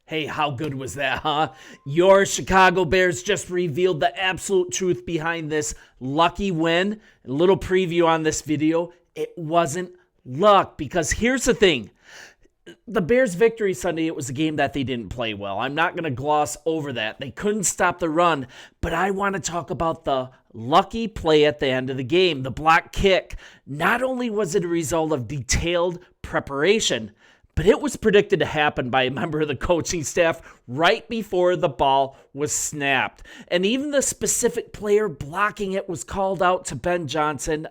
Hey, how good was that, huh? Your Chicago Bears just revealed the absolute truth behind this lucky win. A little preview on this video. It wasn't luck, because here's the thing. The Bears' victory Sunday, it was a game that they didn't play well. I'm not going to gloss over that. They couldn't stop the run, but I want to talk about the lucky play at the end of the game, the block kick. Not only was it a result of detailed preparation, but it was predicted to happen by a member of the coaching staff right before the ball was snapped. And even the specific player blocking it was called out to Ben Johnson.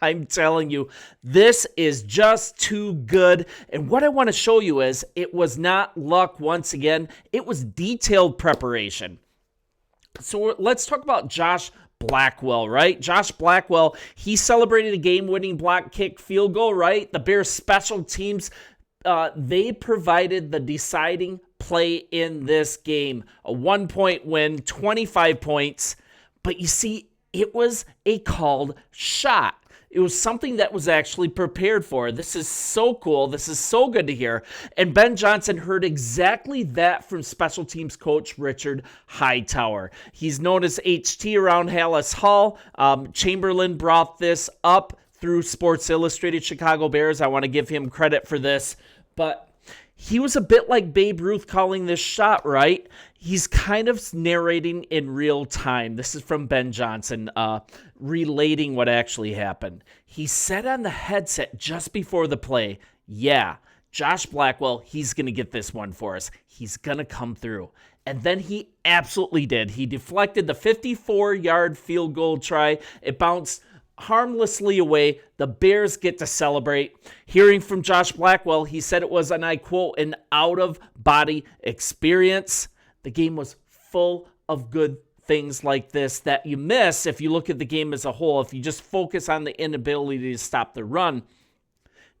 I'm telling you, this is just too good. And what I want to show you is it was not luck once again. It was detailed preparation. So let's talk about Josh Blackwell, right? Josh Blackwell, he celebrated a game-winning block kick field goal, right? The Bears special teams, they provided the deciding play in this game. A 1-point win, 25 points. But you see, it was a called shot. It was something that was actually prepared for. This is so cool. This is so good to hear. And Ben Johnson heard exactly that from special teams coach Richard Hightower. He's known as HT around Hallis Hall. Chamberlain brought this up through Sports Illustrated Chicago Bears. I want to give him credit for this. But he was a bit like Babe Ruth calling this shot, right? He's kind of narrating in real time. This is from Ben Johnson, relating what actually happened. He said on the headset just before the play, yeah, Josh Blackwell, he's going to get this one for us. He's going to come through. And then he absolutely did. He deflected the 54-yard field goal try. It bounced harmlessly away. The Bears get to celebrate. Hearing from Josh Blackwell, he said it was, and I quote, an out-of-body experience. The game was full of good things like this that you miss if you look at the game as a whole. If you just focus on the inability to stop the run,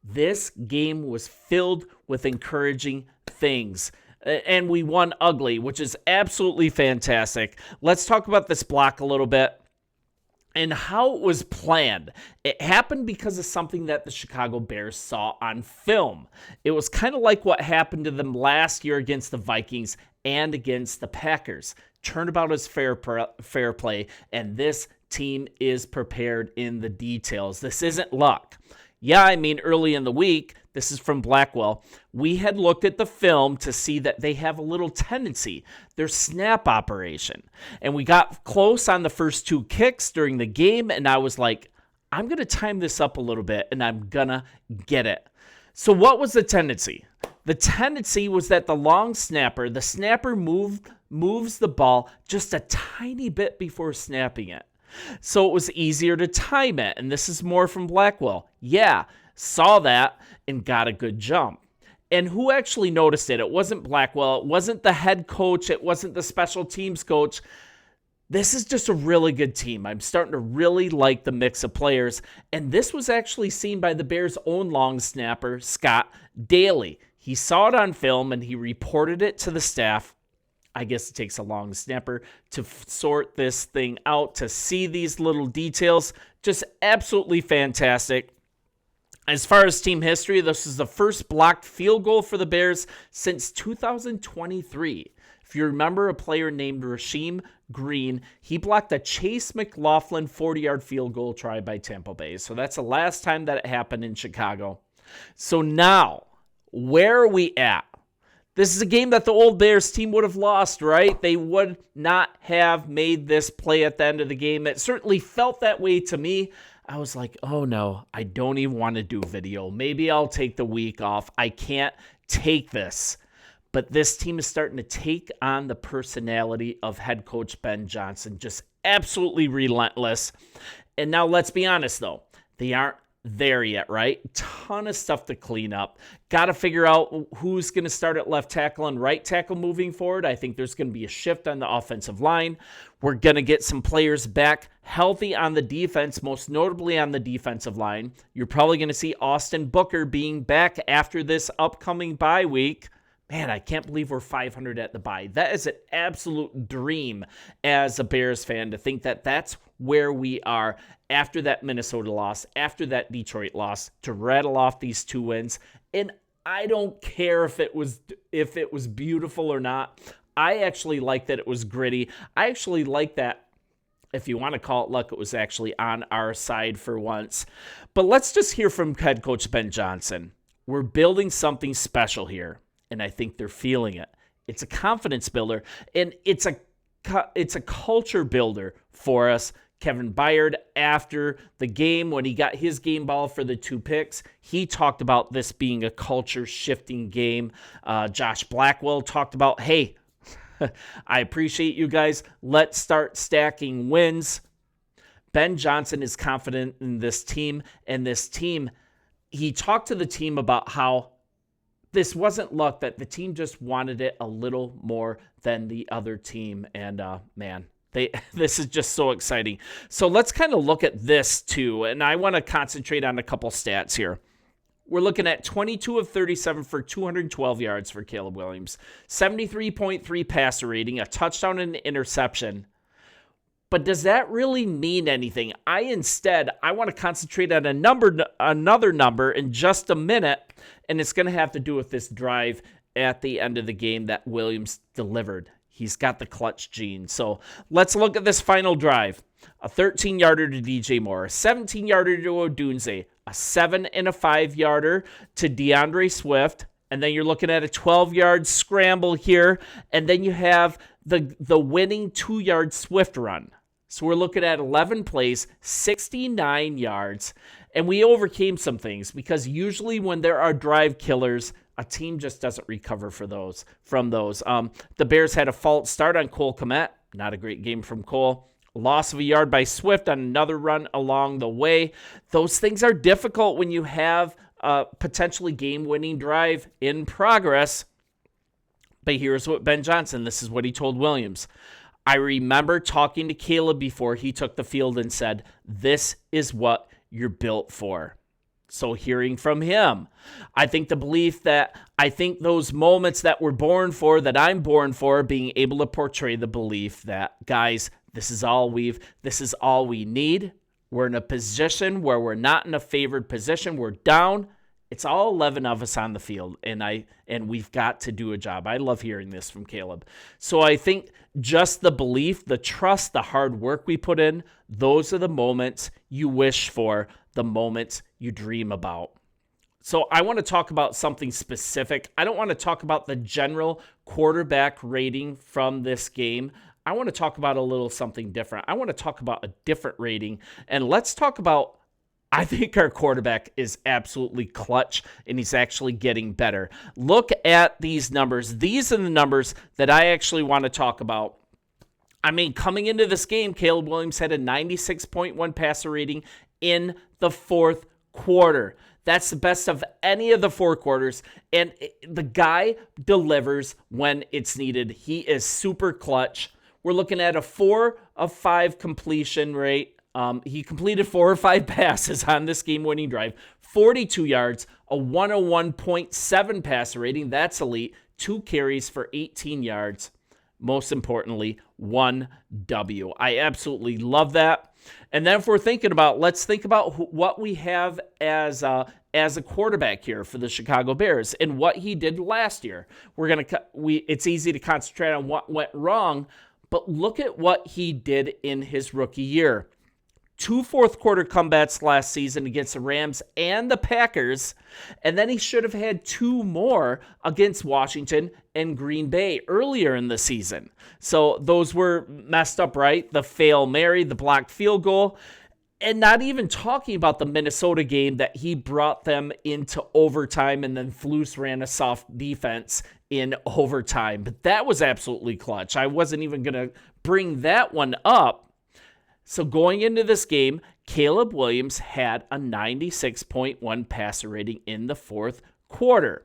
this game was filled with encouraging things. And we won ugly, which is absolutely fantastic. Let's talk about this block a little bit and how it was planned. It happened because of something that the Chicago Bears saw on film. It was kind of like what happened to them last year against the Vikings and against the Packers. Turnabout is fair play, and this team is prepared in the details. This isn't luck. Yeah, early in the week, this is from Blackwell, we had looked at the film to see that they have a little tendency, their snap operation. And we got close on the first two kicks during the game, and I was like, I'm going to time this up a little bit, and I'm going to get it. So what was the tendency? The tendency was that the long snapper, the snapper moves the ball just a tiny bit before snapping it. So it was easier to time it. And this is more from Blackwell. Yeah, saw that and got a good jump. And who actually noticed it? It wasn't Blackwell. It wasn't the head coach. It wasn't the special teams coach. This is just a really good team. I'm starting to really like the mix of players. And this was actually seen by the Bears' own long snapper, Scott Daly. He saw it on film and he reported it to the staff. I guess it takes a long snapper to sort this thing out, to see these little details. Just absolutely fantastic. As far as team history, this is the first blocked field goal for the Bears since 2023. If you remember a player named Rasheem Green, he blocked a Chase McLaughlin 40-yard field goal try by Tampa Bay. So that's the last time that it happened in Chicago. So now, where are we at? This is a game that the old Bears team would have lost, right? They would not have made this play at the end of the game. It certainly felt that way to me. I was like, oh no, I don't even want to do video. Maybe I'll take the week off. I can't take this. But this team is starting to take on the personality of head coach Ben Johnson. Just absolutely relentless. And now let's be honest though. They aren't there yet, right? Ton of stuff to clean up. Got to figure out who's going to start at left tackle and right tackle moving forward. I think there's going to be a shift on the offensive line. We're going to get some players back healthy on the defense, most notably on the defensive line. You're probably going to see Austin Booker being back after this upcoming bye week. Man, I can't believe we're 500 at the bye. That is an absolute dream as a Bears fan to think that that's where we are after that Minnesota loss, after that Detroit loss, to rattle off these two wins. And I don't care if it was beautiful or not. I actually like that it was gritty. I actually like that, if you want to call it luck, it was actually on our side for once. But let's just hear from head coach Ben Johnson. We're building something special here, and I think they're feeling it. It's a confidence builder, and it's a culture builder for us. Kevin Byard, after the game, when he got his game ball for the 2 picks, he talked about this being a culture-shifting game. Josh Blackwell talked about, hey, I appreciate you guys. Let's start stacking wins. Ben Johnson is confident in this team, and this team, he talked to the team about how this wasn't luck, that the team just wanted it a little more than the other team. And man, this is just so exciting. So let's kind of look at this too. And I want to concentrate on a couple stats here. We're looking at 22 of 37 for 212 yards for Caleb Williams, 73.3 passer rating, a touchdown and an interception. But does that really mean anything? I want to concentrate on another number in just a minute, and it's going to have to do with this drive at the end of the game that Williams delivered. He's got the clutch gene. So let's look at this final drive. A 13-yarder to DJ Moore, a 17-yarder to Odunze, a 7 and a 5-yarder to DeAndre Swift, and then you're looking at a 12-yard scramble here, and then you have the winning 2-yard Swift run. So we're looking at 11 plays, 69 yards, and we overcame some things because usually when there are drive killers, a team just doesn't recover from those. The Bears had a false start on Cole Kmet. Not a great game from Cole. Loss of a yard by Swift on another run along the way. Those things are difficult when you have a potentially game-winning drive in progress. But here's what Ben Johnson, this is what he told Williams. I remember talking to Caleb before he took the field and said, this is what you're built for. So hearing from him, I think those moments that we're born for, that I'm born for, being able to portray the belief that, guys, this is all we need. We're in a position where we're not in a favored position. We're down. It's all 11 of us on the field, and we've got to do a job. I love hearing this from Caleb. So I think just the belief, the trust, the hard work we put in, those are the moments you wish for, the moments you dream about. So I want to talk about something specific. I don't want to talk about the general quarterback rating from this game. I want to talk about a little something different. I want to talk about a different rating, and let's talk about, I think our quarterback is absolutely clutch, and he's actually getting better. Look at these numbers. These are the numbers that I actually want to talk about. I mean, coming into this game, Caleb Williams had a 96.1 passer rating in the fourth quarter. That's the best of any of the 4 quarters, and the guy delivers when it's needed. He is super clutch. We're looking at a 4 of 5 completion rate. He completed 4 or 5 passes on this game-winning drive, 42 yards, a 101.7 passer rating. That's elite. 2 carries for 18 yards. Most importantly, 1 W. I absolutely love that. And then if we're thinking about, let's think about what we have as a quarterback here for the Chicago Bears and what he did last year. It's easy to concentrate on what went wrong, but look at what he did in his rookie year. 2 fourth-quarter comebacks last season against the Rams and the Packers, and then he should have had 2 more against Washington and Green Bay earlier in the season. So those were messed up, right? The fail Mary, the blocked field goal, and not even talking about the Minnesota game that he brought them into overtime, and then Flus ran a soft defense in overtime. But that was absolutely clutch. I wasn't even going to bring that one up. So going into this game, Caleb Williams had a 96.1 passer rating in the fourth quarter.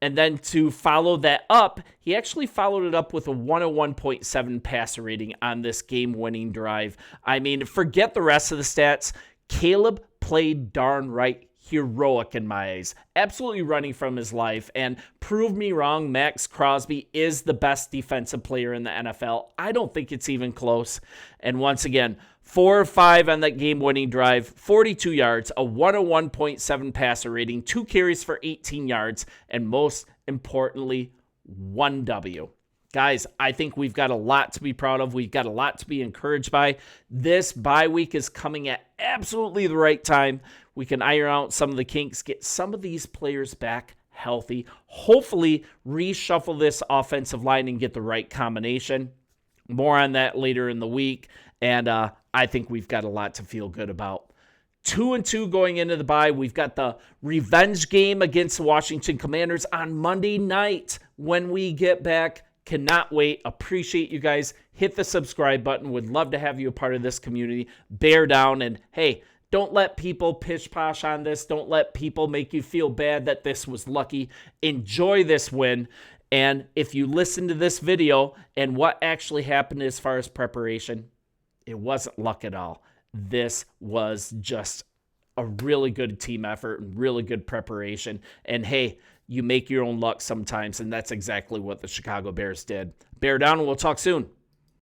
And then to follow that up, he actually followed it up with a 101.7 passer rating on this game-winning drive. I mean, forget the rest of the stats. Caleb played darn right. heroic in my eyes. Absolutely running from his life. And prove me wrong, Max Crosby is the best defensive player in the NFL. I don't think it's even close. And once again, 4 or 5 on that game-winning drive, 42 yards, a 101.7 passer rating, 2 carries for 18 yards, and most importantly, 1 W. Guys, I think we've got a lot to be proud of. We've got a lot to be encouraged by. This bye week is coming at absolutely the right time. We can iron out some of the kinks, get some of these players back healthy, hopefully reshuffle this offensive line and get the right combination. More on that later in the week. And I think we've got a lot to feel good about. 2-2 going into the bye. We've got the revenge game against the Washington Commanders on Monday night when we get back. Cannot wait. Appreciate you guys. Hit the subscribe button. Would love to have you a part of this community. Bear down. And hey, don't let people pish-posh on this. Don't let people make you feel bad that this was lucky. Enjoy this win. And if you listen to this video and what actually happened as far as preparation, it wasn't luck at all. This was just a really good team effort and really good preparation. And hey, you make your own luck sometimes, and that's exactly what the Chicago Bears did. Bear down, and we'll talk soon.